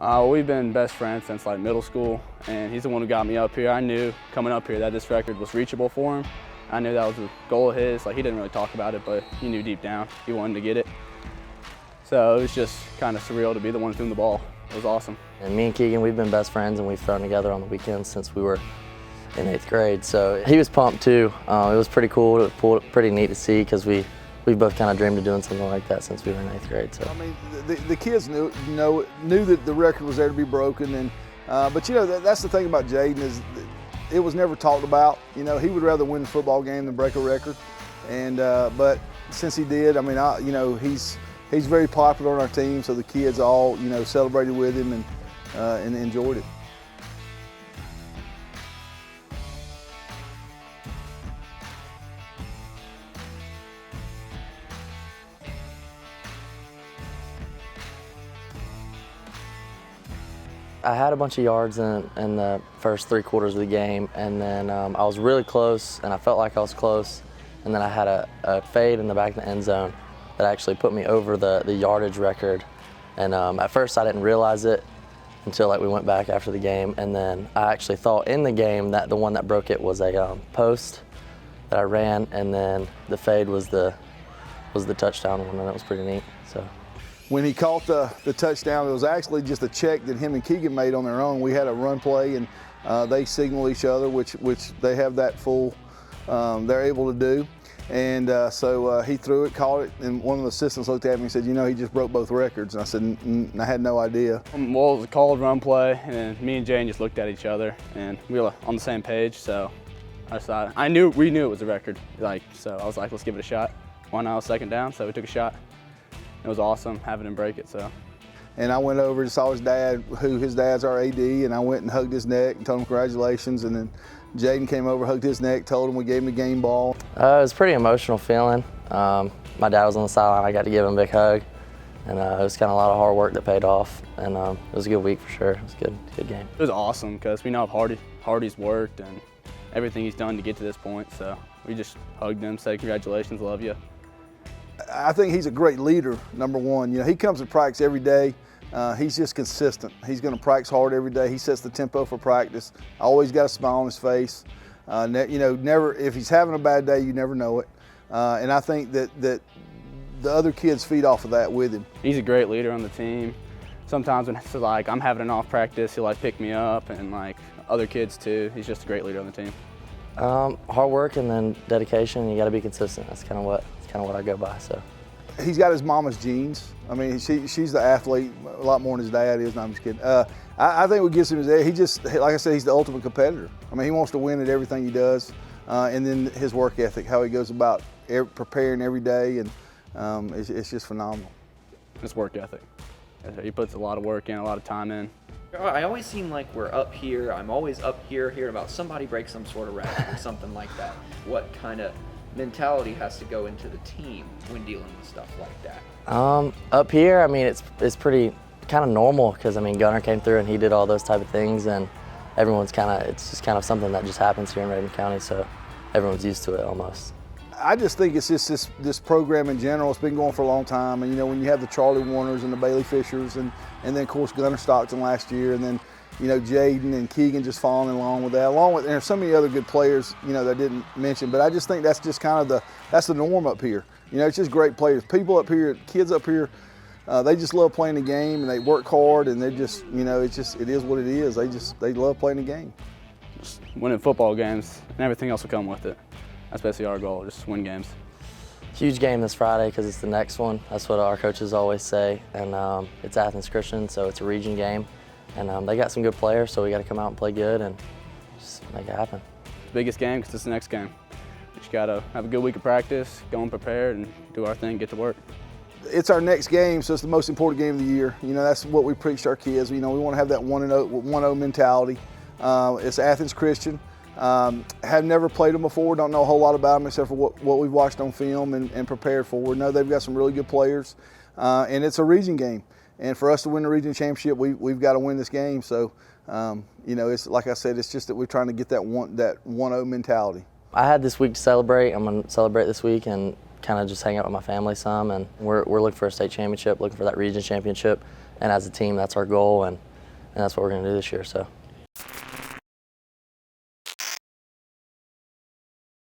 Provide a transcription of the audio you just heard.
We've been best friends since like middle school, and he's the one who got me up here. I knew coming up here that this record was reachable for him. I knew that was a goal of his. Like, he didn't really talk about it, but he knew deep down he wanted to get it. So it was just kind of surreal to be the one throwing the ball. It was awesome. And me and Keegan, we've been best friends, and we've thrown together on the weekends since we were in 8th grade. So he was pumped too. It was pretty cool. It was pretty neat to see because we both kind of dreamed of doing something like that since we were in 8th grade. So I mean, the kids knew that the record was there to be broken, and but you know that's the thing about Jaden is it was never talked about. You know, he would rather win the football game than break a record, and but since he did, I mean, you know, he's very popular on our team, so the kids all celebrated with him and enjoyed it. I had a bunch of yards in the first 3 quarters of the game, and then I was really close, and I felt like I was close, and then I had a fade in the back of the end zone that actually put me over the yardage record. And at first I didn't realize it until like we went back after the game, and then I actually thought in the game that the one that broke it was a post that I ran, and then the fade was the touchdown one, and that was pretty neat. So. When he caught the touchdown, it was actually just a check that him and Keegan made on their own. We had a run play, and they signal each other, which they have that full, they're able to do. And so he threw it, caught it, and one of the assistants looked at me and said, you know, he just broke both records. And I said, I had no idea. Well, it was a called run play, and then me and Jaden just looked at each other, and we were on the same page, so I decided, we knew it was a record. So I was like, let's give it a shot. Why not? Second down, so we took a shot. It was awesome having him break it. So. And I went over and saw his dad, his dad's our AD, and I went and hugged his neck and told him congratulations. And then Jaden came over, hugged his neck, told him we gave him a game ball. It was a pretty emotional feeling. My dad was on the sideline. I got to give him a big hug, and it was kind of a lot of hard work that paid off. And it was a good week for sure. It was a good game. It was awesome because we know how Hardy's worked and everything he's done to get to this point. So we just hugged him, said congratulations, love you. I think he's a great leader, number one. You know, he comes to practice every day. He's just consistent. He's going to practice hard every day. He sets the tempo for practice. Always got a smile on his face. Never, if he's having a bad day, you never know it. And I think that the other kids feed off of that with him. He's a great leader on the team. Sometimes when it's like I'm having an off practice, he'll like pick me up, and like other kids too. He's just a great leader on the team. Hard work and then dedication. You got to be consistent. That's kind of what I go by. So. He's got his mama's genes. I mean, she's the athlete a lot more than his dad is. No, I'm just kidding. I think what gives him his edge, he just, like I said, he's the ultimate competitor. I mean, he wants to win at everything he does, and then his work ethic, how he goes about preparing every day, and it's just phenomenal. His work ethic. He puts a lot of work in, a lot of time in. I always seem like we're up here. I'm always up here hearing about somebody break some sort of record or something like that. What kind of mentality has to go into the team when dealing with stuff like that? Up here, I mean, it's pretty kind of normal because I mean Gunner came through and he did all those type of things, and it's just kind of something that just happens here in Rabun County, so everyone's used to it almost. I just think it's just this program in general. It's been going for a long time, and you know, when you have the Charlie Warners and the Bailey Fishers, and then of course Gunner Stockton last year, and then you know, Jaden and Keegan just following along with that, and there's so many other good players, you know, that I didn't mention, but I just think that's just kind of that's the norm up here. You know, it's just great players. People up here, kids up here, they just love playing the game, and they work hard, and they just, you know, it is what it is. They love playing the game. Just winning football games, and everything else will come with it. That's basically our goal, just win games. Huge game this Friday because it's the next one. That's what our coaches always say, and it's Athens Christian, so it's a region game. And they got some good players, so we got to come out and play good and just make it happen. It's the biggest game because it's the next game. We just got to have a good week of practice, go and prepare, and do our thing, get to work. It's our next game, so it's the most important game of the year. You know, that's what we preach to our kids. You know, we want to have that 1-0 mentality. It's Athens Christian. Have never played them before, don't know a whole lot about them except for what we've watched on film and prepared for. We know they've got some really good players, and it's a region game. And for us to win the region championship, we've got to win this game. So, you know, it's like I said, it's just that we're trying to get that 1-0 mentality. I had this week to celebrate. I'm going to celebrate this week and kind of just hang out with my family some. And we're looking for a state championship, looking for that region championship. And as a team, that's our goal. And and that's what we're going to do this year. So.